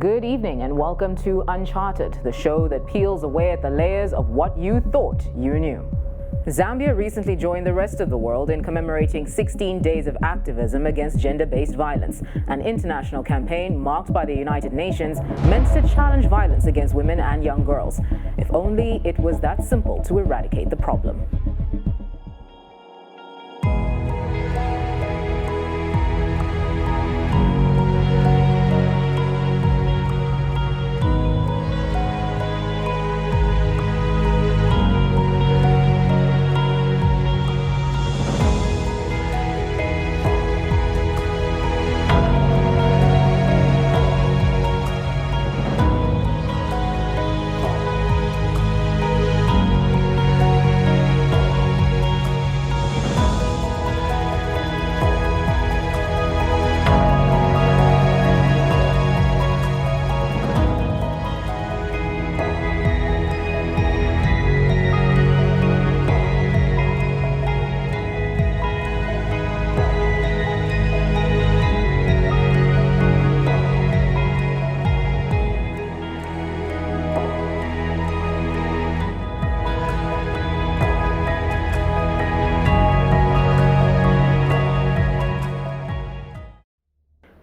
Good evening and welcome to Uncharted, the show that peels away at the layers of what you thought you knew. Zambia recently joined the rest of the world in commemorating 16 days of activism against gender-based violence, an international campaign marked by the United Nations meant to challenge violence against women and young girls. If only it was that simple to eradicate the problem.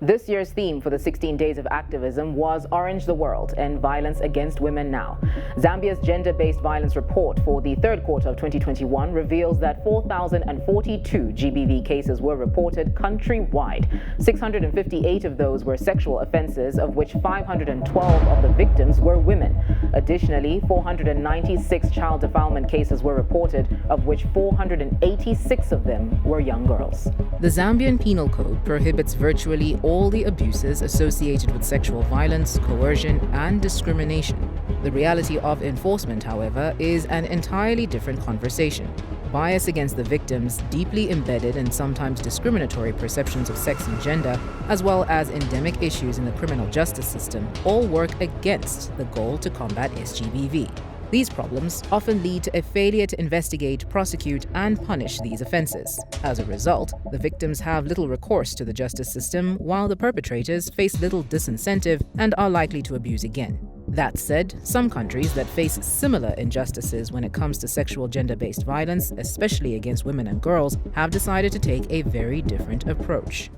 This year's theme for the 16 Days of Activism was Orange the World, End Violence Against Women Now. Zambia's gender-based violence report for the third quarter of 2021 reveals that 4,042 GBV cases were reported countrywide. 658 of those were sexual offenses, of which 512 of the victims were women. Additionally, 496 child defilement cases were reported, of which 486 of them were young girls. The Zambian Penal Code prohibits virtually all the abuses associated with sexual violence, coercion, and discrimination. The reality of enforcement, however, is an entirely different conversation. Bias against the victims, deeply embedded and sometimes discriminatory perceptions of sex and gender, as well as endemic issues in the criminal justice system, all work against the goal to combat SGBV. These problems often lead to a failure to investigate, prosecute, and punish these offenses. As a result, the victims have little recourse to the justice system, while the perpetrators face little disincentive and are likely to abuse again. That said, some countries that face similar injustices when it comes to sexual gender-based violence, especially against women and girls, have decided to take a very different approach.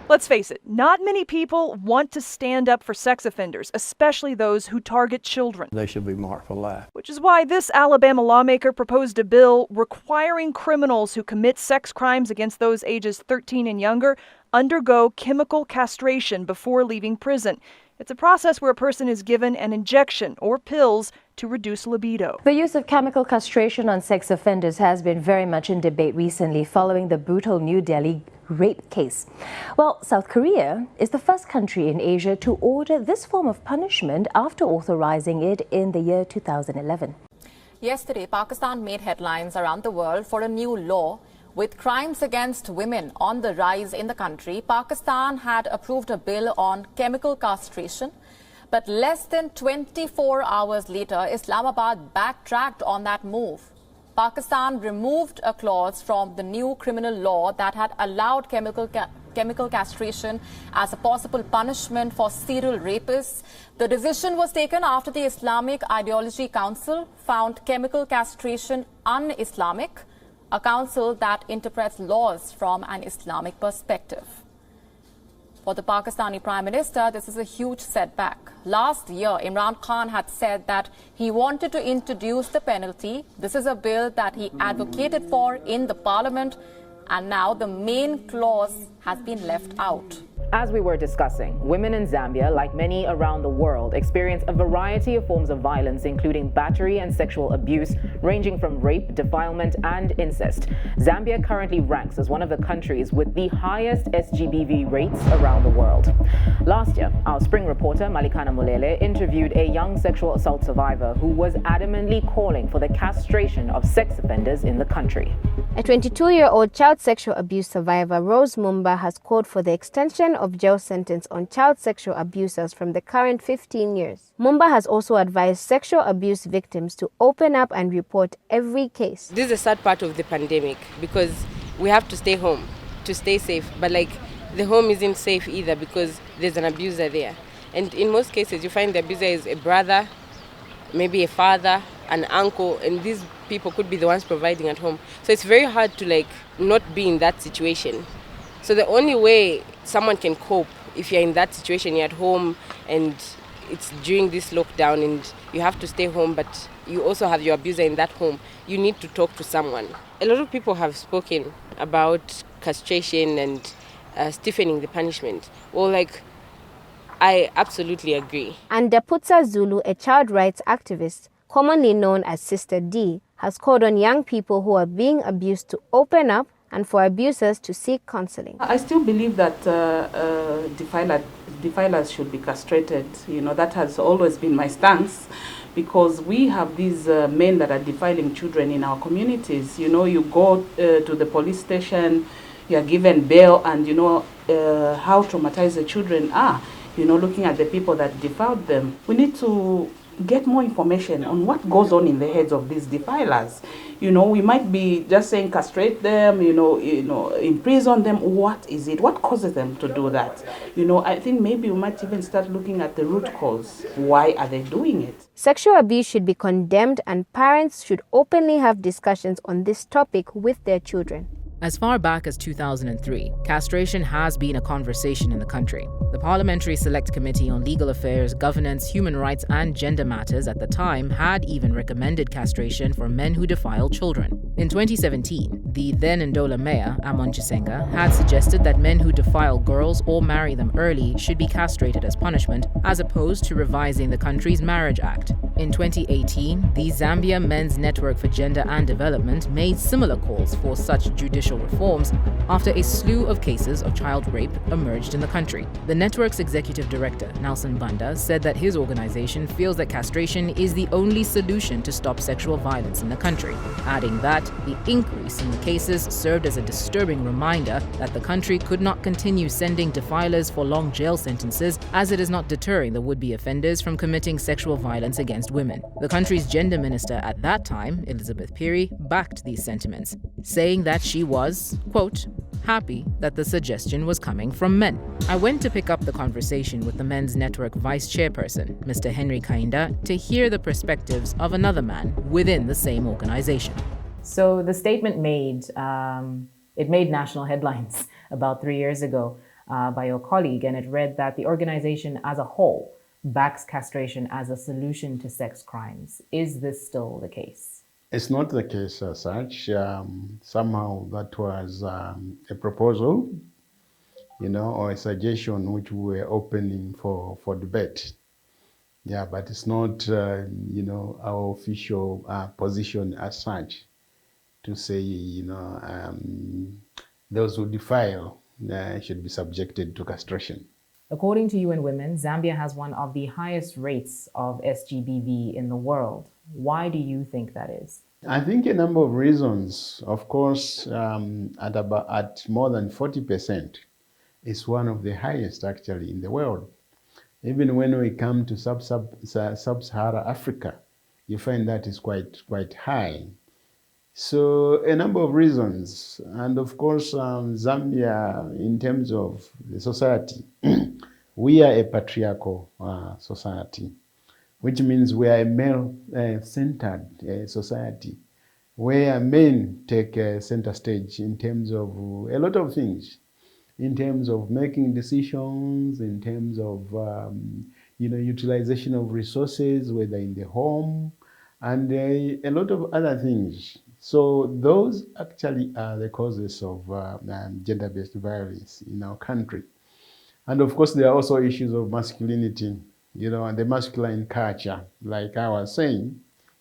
Let's face it, not many people want to stand up for sex offenders, especially those who target children. They should be marked for life. Which is why this Alabama lawmaker proposed a bill requiring criminals who commit sex crimes against those ages 13 and younger undergo chemical castration before leaving prison. It's a process where a person is given an injection or pills to reduce libido. The use of chemical castration on sex offenders has been very much in debate recently following the brutal New Delhi rape case. Well, South Korea is the first country in Asia to order this form of punishment after authorizing it in the year 2011. Yesterday, Pakistan made headlines around the world for a new law. With crimes against women on the rise in the country, Pakistan had approved a bill on chemical castration. But less than 24 hours later, Islamabad backtracked on that move. Pakistan removed a clause from the new criminal law that had allowed chemical castration as a possible punishment for serial rapists. The decision was taken after the Islamic Ideology Council found chemical castration un-Islamic, a council that interprets laws from an Islamic perspective. For the Pakistani Prime Minister, this is a huge setback. Last year, Imran Khan had said that he wanted to introduce the penalty. This is a bill that he advocated for in the parliament, and now the main clause has been left out. As we were discussing, women in Zambia, like many around the world, experience a variety of forms of violence, including battery and sexual abuse, ranging from rape, defilement, and incest. Zambia currently ranks as one of the countries with the highest SGBV rates around the world. Last year, our spring reporter, Malikana Mulele, interviewed a young sexual assault survivor who was adamantly calling for the castration of sex offenders in the country. A 22-year-old child sexual abuse survivor, Rose Mumba, has called for the extension of jail sentence on child sexual abusers from the current 15 years. Mumba has also advised sexual abuse victims to open up and report every case. This is a sad part of the pandemic because we have to stay home to stay safe, but the home isn't safe either because there's an abuser there. And in most cases, you find the abuser is a brother, maybe a father, an uncle, and these people could be the ones providing at home. So it's very hard to not be in that situation. So the only way someone can cope if you're in that situation, you're at home and it's during this lockdown and you have to stay home, but you also have your abuser in that home, you need to talk to someone. A lot of people have spoken about castration and stiffening the punishment. Well, I absolutely agree. And Daputsa Zulu, a child rights activist, commonly known as Sister D, has called on young people who are being abused to open up and for abusers to seek counseling. I still believe that defilers should be castrated. That has always been my stance, because we have these men that are defiling children in our communities. You go to the police station, you are given bail, and how traumatized the children are, looking at the people that defiled them. We need to get more information on what goes on in the heads of these defilers. We might be just saying castrate them, imprison them. What is it? What causes them to do that? I think maybe we might even start looking at the root cause. Why are they doing it? Sexual abuse should be condemned, and parents should openly have discussions on this topic with their children. As far back as 2003, castration has been a conversation in the country. The Parliamentary Select Committee on Legal Affairs, Governance, Human Rights and Gender Matters at the time had even recommended castration for men who defile children. In 2017, the then Ndola mayor, Amon Chisenga, had suggested that men who defile girls or marry them early should be castrated as punishment, as opposed to revising the country's Marriage Act. In 2018, the Zambia Men's Network for Gender and Development made similar calls for such judicial reforms after a slew of cases of child rape emerged in the country. The network's executive director, Nelson Banda, said that his organization feels that castration is the only solution to stop sexual violence in the country, adding that the increase in the cases served as a disturbing reminder that the country could not continue sending defilers for long jail sentences, as it is not deterring the would-be offenders from committing sexual violence against women. The country's gender minister at that time, Elizabeth Phiri, backed these sentiments, saying that she was, quote, happy that the suggestion was coming from men. I went to pick up the conversation with the Men's Network Vice Chairperson, Mr. Henry Kainda, to hear the perspectives of another man within the same organization. So the statement made, it made national headlines about 3 years ago by your colleague, and it read that the organization as a whole backs castration as a solution to sex crimes. Is this still the case? It's not the case as such. Somehow that was a proposal, or a suggestion which we were opening for debate. Yeah, but it's not, our official position as such to say, those who defile should be subjected to castration. According to UN Women, Zambia has one of the highest rates of SGBV in the world. Why do you think that is? I think a number of reasons. Of course, at more than 40%, it's one of the highest actually in the world. Even when we come to sub-Saharan Africa, you find that is quite high. So a number of reasons, and of course, Zambia, in terms of the society, we are a patriarchal society, which means we are a male-centered society, where men take center stage in terms of a lot of things, in terms of making decisions, in terms of utilization of resources, whether in the home, and a lot of other things. So those actually are the causes of gender-based violence in our country. And of course, there are also issues of masculinity, and the masculine culture. Like I was saying,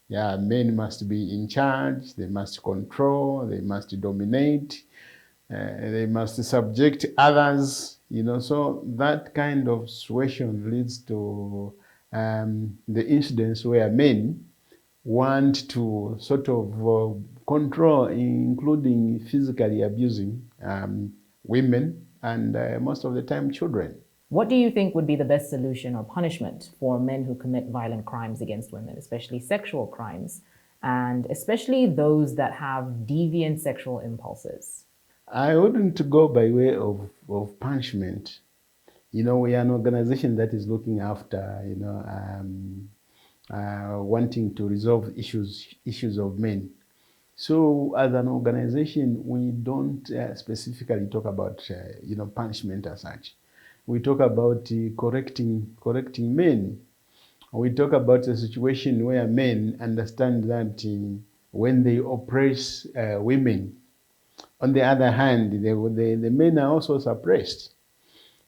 yeah, men must be in charge, they must control, they must dominate, they must subject others, so that kind of situation leads to the incidents where men want to sort of control, including physically abusing women and most of the time children. What do you think would be the best solution or punishment for men who commit violent crimes against women, especially sexual crimes, and especially those that have deviant sexual impulses? I wouldn't go by way of punishment. We are an organization that is looking after, wanting to resolve issues of men. So as an organization, we don't specifically talk about, punishment as such. We talk about correcting men. We talk about a situation where men understand that when they oppress women, on the other hand, the men are also suppressed.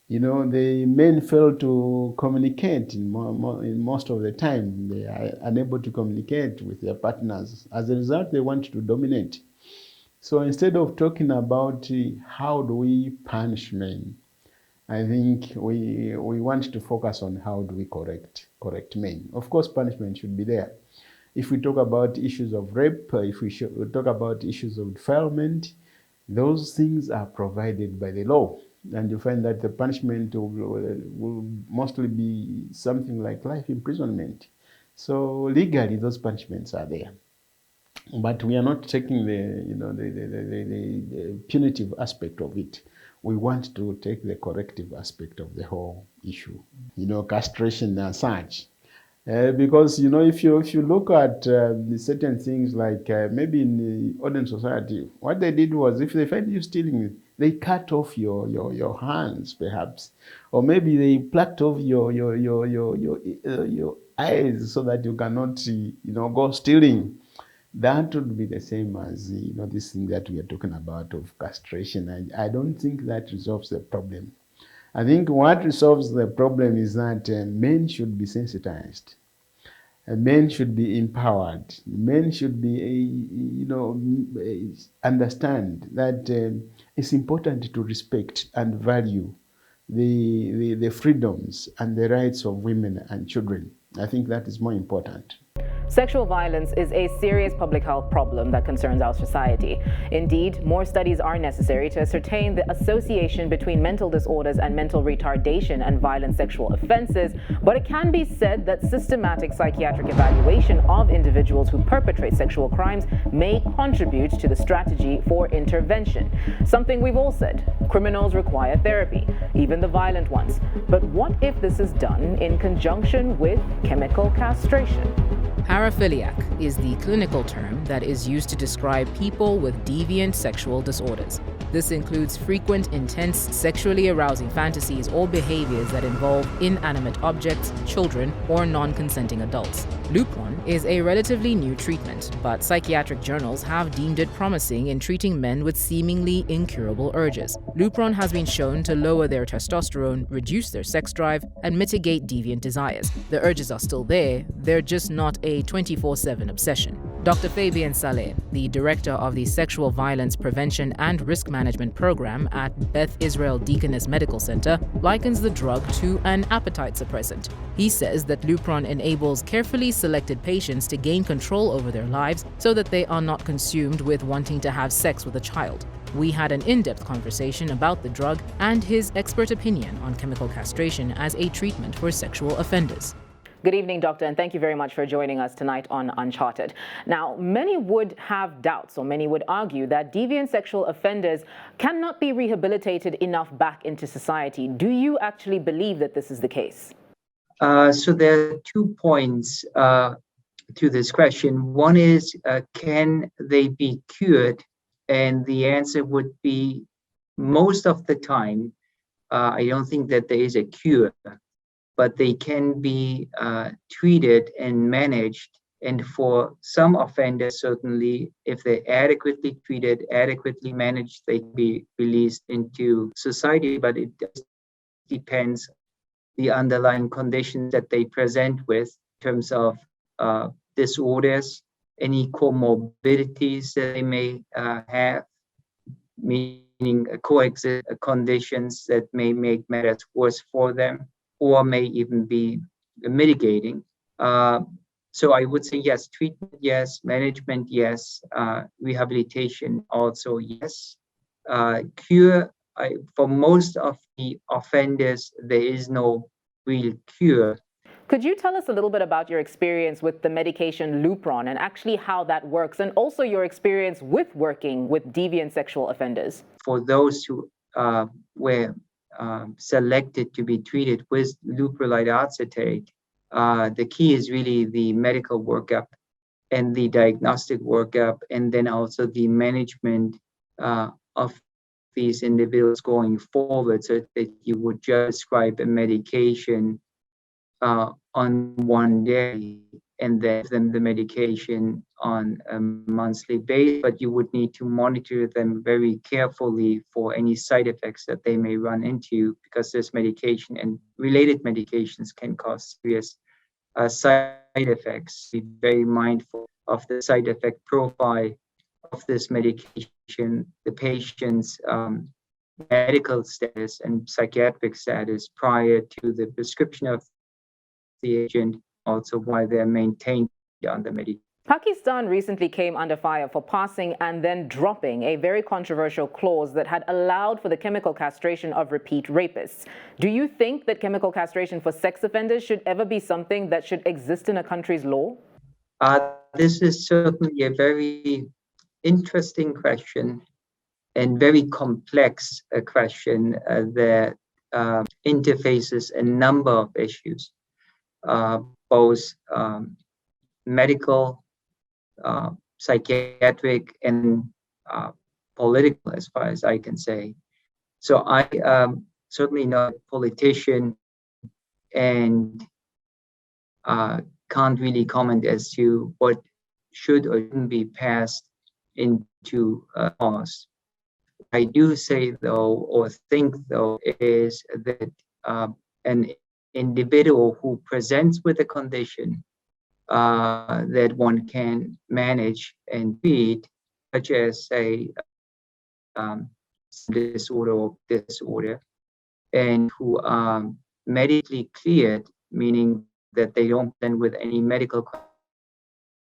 The men fail to communicate in most of the time. They are unable to communicate with their partners. As a result, they want to dominate. So instead of talking about how do we punish men, I think we want to focus on how do we correct men. Of course, punishment should be there. If we talk about issues of rape, if we talk about issues of defilement, those things are provided by the law. And you find that the punishment will mostly be something like life imprisonment. So legally, those punishments are there. But we are not taking the punitive aspect of it. We want to take the corrective aspect of the whole issue. Castration as such. Because if you look at certain things like maybe in the modern society, what they did was if they find you stealing, they cut off your hands perhaps, or maybe they plucked off your eyes so that you cannot go stealing. That would be the same as this thing that we are talking about of castration. I don't think that resolves the problem. I think what resolves the problem is that men should be sensitized. Men should be empowered. Men should be, understand that it's important to respect and value the freedoms and the rights of women and children. I think that is more important. Sexual violence is a serious public health problem that concerns our society. Indeed, more studies are necessary to ascertain the association between mental disorders and mental retardation and violent sexual offenses, but it can be said that systematic psychiatric evaluation of individuals who perpetrate sexual crimes may contribute to the strategy for intervention. Something we've all said: criminals require therapy, even the violent ones. But what if this is done in conjunction with chemical castration? Paraphiliac is the clinical term that is used to describe people with deviant sexual disorders. This includes frequent, intense, sexually arousing fantasies or behaviors that involve inanimate objects, children, or non-consenting adults. Lupron is a relatively new treatment, but psychiatric journals have deemed it promising in treating men with seemingly incurable urges. Lupron has been shown to lower their testosterone, reduce their sex drive, and mitigate deviant desires. The urges are still there, they're just not a 24/7 obsession. Dr. Fabian Saleh, the director of the Sexual Violence Prevention and Risk Management Program at Beth Israel Deaconess Medical Center, likens the drug to an appetite suppressant. He says that Lupron enables carefully selected patients to gain control over their lives so that they are not consumed with wanting to have sex with a child. We had an in-depth conversation about the drug and his expert opinion on chemical castration as a treatment for sexual offenders. Good evening, Doctor, and thank you very much for joining us tonight on Uncharted. Now, many would have doubts, or many would argue that deviant sexual offenders cannot be rehabilitated enough back into society. Do you actually believe that this is the case? So there are 2 points to this question. One is, can they be cured? And the answer would be most of the time, I don't think that there is a cure, but they can be treated and managed. And for some offenders, certainly, if they're adequately treated, adequately managed, they can be released into society. But it depends the underlying conditions that they present with in terms of disorders, any comorbidities that they may have, meaning coexist conditions that may make matters worse for them, or may even be mitigating. So I would say yes, treatment, yes, management, yes, rehabilitation also, yes. Cure, for most of the offenders, there is no real cure. Could you tell us a little bit about your experience with the medication Lupron and actually how that works, and also your experience with working with deviant sexual offenders? For those who were selected to be treated with leuprolide acetate, the key is really the medical workup and the diagnostic workup, and then also the management of these individuals going forward, so that you would just prescribe a medication on one day and then give them the medication on a monthly basis, but you would need to monitor them very carefully for any side effects that they may run into, because this medication and related medications can cause serious side effects. Be very mindful of the side effect profile of this medication, the patient's medical status and psychiatric status prior to the prescription of the agent, also why they're maintained on the medication. Pakistan recently came under fire for passing and then dropping a very controversial clause that had allowed for the chemical castration of repeat rapists. Do you think that chemical castration for sex offenders should ever be something that should exist in a country's law? This is certainly a very interesting question and very complex question that interfaces a number of issues, both medical, psychiatric, and political, as far as I can say. So I certainly not a politician and can't really comment as to what should or shouldn't be passed into laws. I do say, though, or think, though, is that an individual who presents with a condition that one can manage and treat, such as a disorder, and who are medically cleared, meaning that they don't present with any medical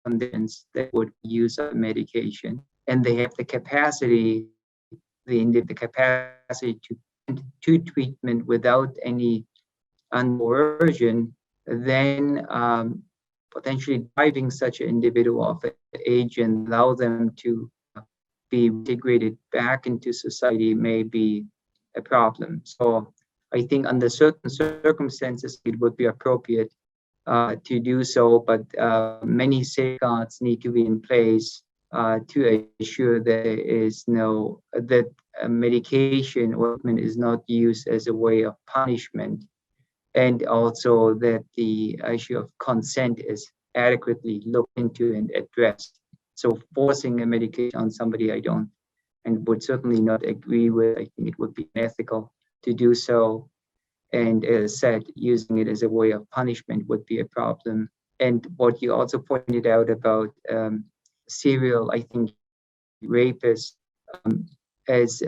conditions that would use a medication, and they have the capacity, the capacity to treatment without any coercion, then potentially depriving such an individual of an agent, allow them to be integrated back into society may be a problem. So I think under certain circumstances, it would be appropriate to do so, but many safeguards need to be in place to ensure there is that medication or treatment is not used as a way of punishment, and also that the issue of consent is adequately looked into and addressed. So forcing a medication on somebody I don't and would certainly not agree with, I think it would be unethical to do so. And as said, using it as a way of punishment would be a problem. And what you also pointed out about serial, I think, rapists, as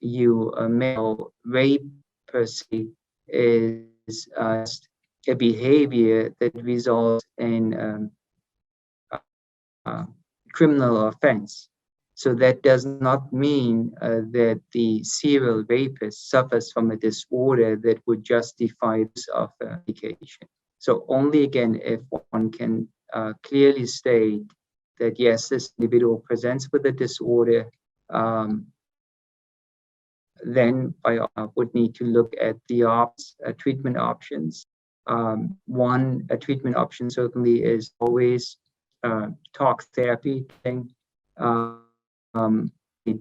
you may know, rape per se is a behavior that results in criminal offense. So that does not mean that the serial rapist suffers from a disorder that would justify use of medication. So only again, if one can clearly state that yes, this individual presents with a disorder, then I would need to look at the treatment options. One treatment option certainly is always talk therapy thing.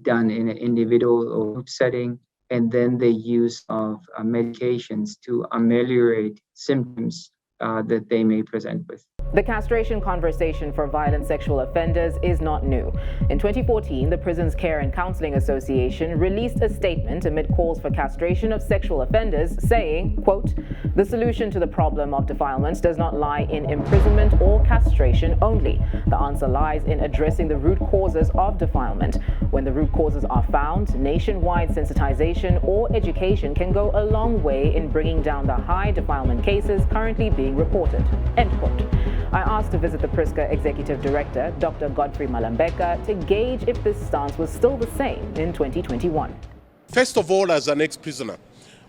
Done in an individual or group setting, and then the use of medications to ameliorate symptoms that they may present with. The castration conversation for violent sexual offenders is not new. In 2014, the Prisons Care and Counseling Association released a statement amid calls for castration of sexual offenders, saying, quote, "The solution to the problem of defilement does not lie in imprisonment or castration only. The answer lies in addressing the root causes of defilement. When the root causes are found, nationwide sensitization or education can go a long way in bringing down the high defilement cases currently being reported." End quote. I asked to visit the Priska Executive Director, Dr. Godfrey Malambeka, to gauge if this stance was still the same in 2021. First of all, as an ex-prisoner,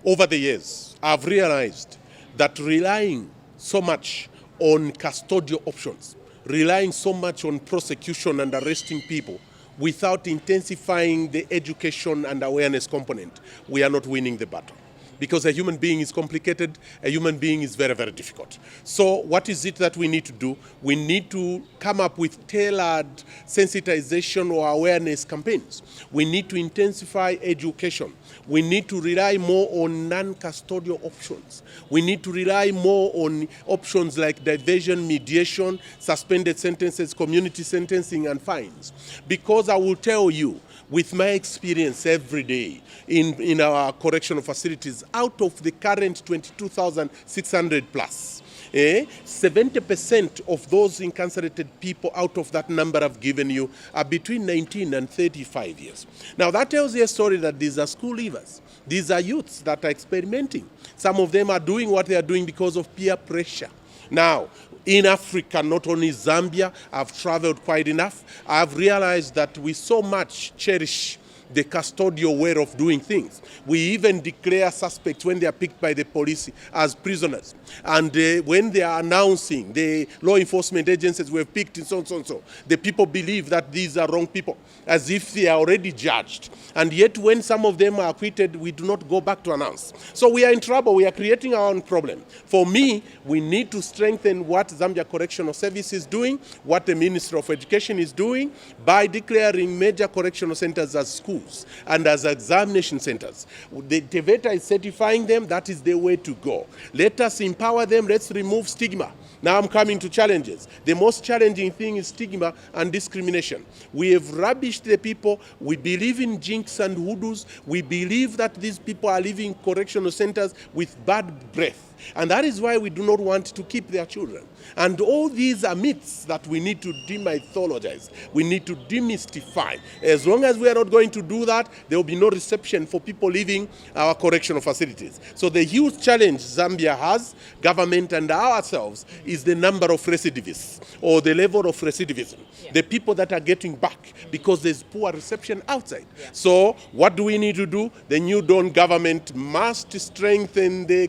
over the years, I've realized that relying so much on custodial options, relying so much on prosecution and arresting people without intensifying the education and awareness component, we are not winning the battle. because a human being is complicated, a human being is very, very difficult. So what is it that we need to do? We need to come up with tailored sensitization or awareness campaigns. We need to intensify education. We need to rely more on non-custodial options. We need to rely more on options like diversion, mediation, suspended sentences, community sentencing, and fines. Because I will tell you, with my experience every day in our correctional facilities, out of the current 22,600 plus, 70% of those incarcerated people out of that number I've given you are between 19 and 35 years. Now that tells you a story that these are school leavers. These are youths that are experimenting. Some of them are doing what they are doing because of peer pressure. Now, in Africa, not only Zambia, I've traveled quite enough. I've realized that we so much cherish the custodial way of doing things. We even declare suspects when they are picked by the police as prisoners. And when they are announcing, the law enforcement agencies were picked in so and so and so, the people believe that these are wrong people, as if they are already judged. And yet when some of them are acquitted, we do not go back to announce. So we are in trouble. We are creating our own problem. For me, we need to strengthen what Zambia Correctional Service is doing, what the Ministry of Education is doing, by declaring major correctional centers as schools and as examination centers. The TVETA is certifying them. That is the way to go. Let us empower them. Let's remove stigma. Now I'm coming to challenges. The most challenging thing is stigma and discrimination. We have rubbished the people. We believe in jinx and hoodoos. We believe that these people are living in correctional centers with bad breath. And that is why we do not want to keep their children. And all these are myths that we need to demythologize. We need to demystify. As long as we are not going to do that, there will be no reception for people leaving our correctional facilities. So the huge challenge Zambia has, government and ourselves, is the number of recidivists or the level of recidivism. Yeah. The people that are getting back because there's poor reception outside. Yeah. So what do we need to do? The new Dawn government must strengthen the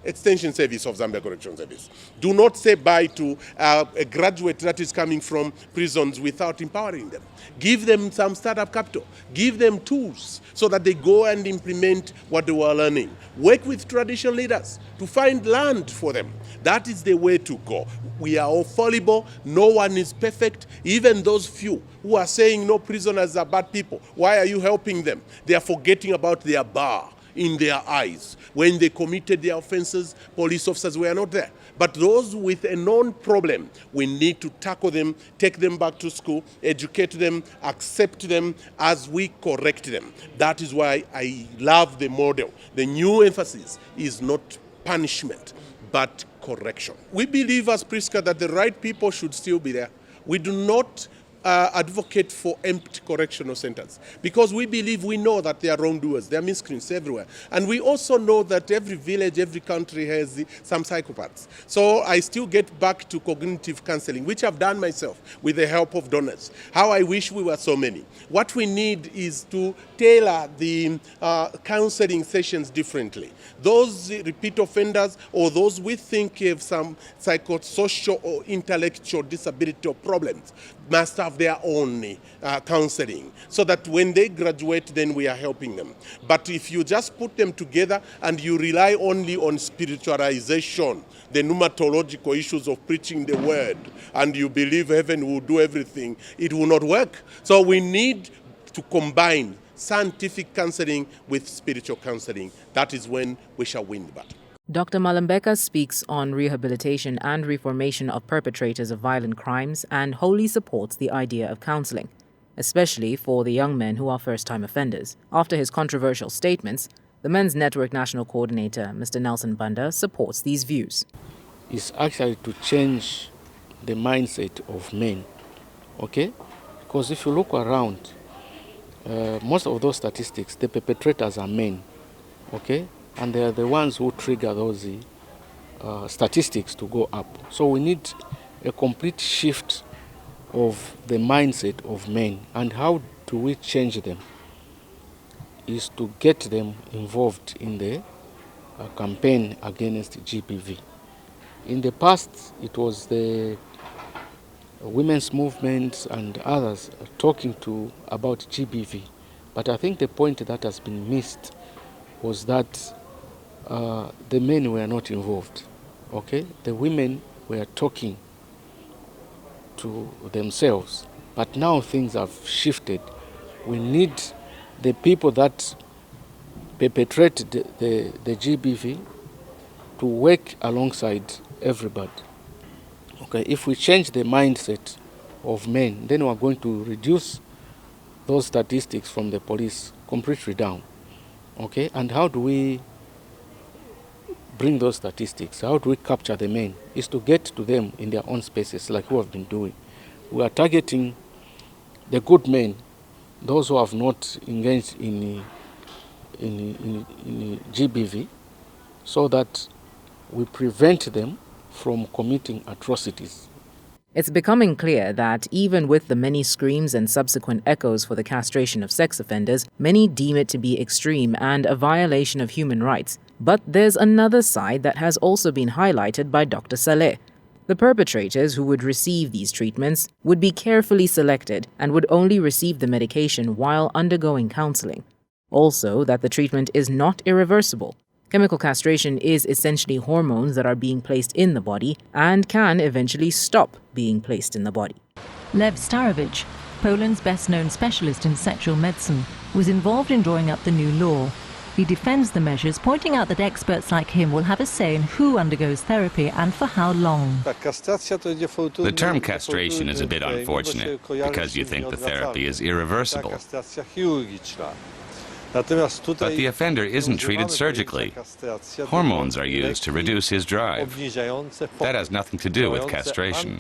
extension service of Zambia Correctional Service. Do not say bye to a graduate that is coming from prisons without empowering them. Give them some startup capital. Give them tools so that they go and implement what they were learning. Work with traditional leaders to find land for them. That is the way to go. We are all fallible. No one is perfect. Even those few who are saying no prisoners are bad people. Why are you helping them? They are forgetting about their bar in their eyes. When they committed their offenses, police officers were not there. But those with a known problem, we need to tackle them, take them back to school, educate them, accept them as we correct them. That is why I love the model. The new emphasis is not punishment, but correction. We believe as Priska that the right people should still be there. We do not advocate for empty correctional centers because we believe, we know that there are wrongdoers, there are miscreants everywhere. And we also know that every village, every country has some psychopaths. So I still get back to cognitive counseling, which I've done myself with the help of donors. How I wish we were so many. What we need is to tailor the counseling sessions differently. Those repeat offenders or those we think have some psychosocial or intellectual disability or problems must have their own counseling, so that when they graduate, then we are helping them. But if you just put them together and you rely only on spiritualization, the pneumatological issues of preaching the word, and you believe heaven will do everything, it will not work. So we need to combine scientific counseling with spiritual counseling. That is when we shall win the battle. Dr. Malembeka speaks on rehabilitation and reformation of perpetrators of violent crimes and wholly supports the idea of counseling, especially for the young men who are first-time offenders. After his controversial statements, the Men's Network National Coordinator, Mr. Nelson Banda, supports these views. It's actually to change the mindset of men, okay? Because if you look around, most of those statistics, the perpetrators are men, okay? And they are the ones who trigger those statistics to go up. So we need a complete shift of the mindset of men. And how do we change them? Is to get them involved in the campaign against GBV. In the past, it was the women's movement and others talking about GBV. But I think the point that has been missed was that the men were not involved. Okay, the women were talking to themselves, but now things have shifted. We need the people that perpetrated the GBV to work alongside everybody. Okay, if we change the mindset of men, then we are going to reduce those statistics from the police completely down. Okay, and how do we bring those statistics? How do we capture the men? Is to get to them in their own spaces, like we have been doing. We are targeting the good men, those who have not engaged in GBV, so that we prevent them from committing atrocities. It's becoming clear that even with the many screams and subsequent echoes for the castration of sex offenders, many deem it to be extreme and a violation of human rights. But there's another side that has also been highlighted by Dr. Saleh. The perpetrators who would receive these treatments would be carefully selected and would only receive the medication while undergoing counseling. Also, that the treatment is not irreversible. Chemical castration is essentially hormones that are being placed in the body and can eventually stop being placed in the body. Lev Starowicz, Poland's best-known specialist in sexual medicine, was involved in drawing up the new law. He defends the measures, pointing out that experts like him will have a say in who undergoes therapy and for how long. The term castration is a bit unfortunate because you think the therapy is irreversible. But the offender isn't treated surgically. Hormones are used to reduce his drive. That has nothing to do with castration.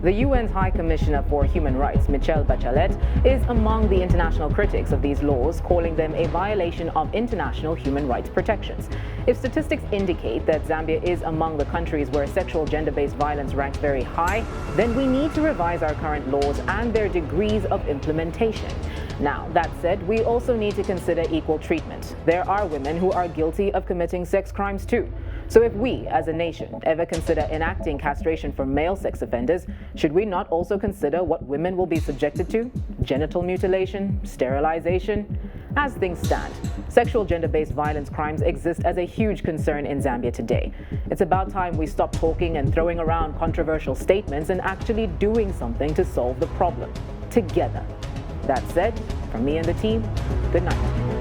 The UN's High Commissioner for Human Rights, Michelle Bachelet, is among the international critics of these laws, calling them a violation of international human rights protections. If statistics indicate that Zambia is among the countries where sexual gender-based violence ranks very high, then we need to revise our current laws and their degrees of implementation. Now, that said, we also need to consider equal treatment. There are women who are guilty of committing sex crimes too. So if we, as a nation, ever consider enacting castration for male sex offenders, should we not also consider what women will be subjected to? Genital mutilation, sterilization? As things stand, sexual gender-based violence crimes exist as a huge concern in Zambia today. It's about time we stop talking and throwing around controversial statements and actually doing something to solve the problem, together. That said, from me and the team, good night.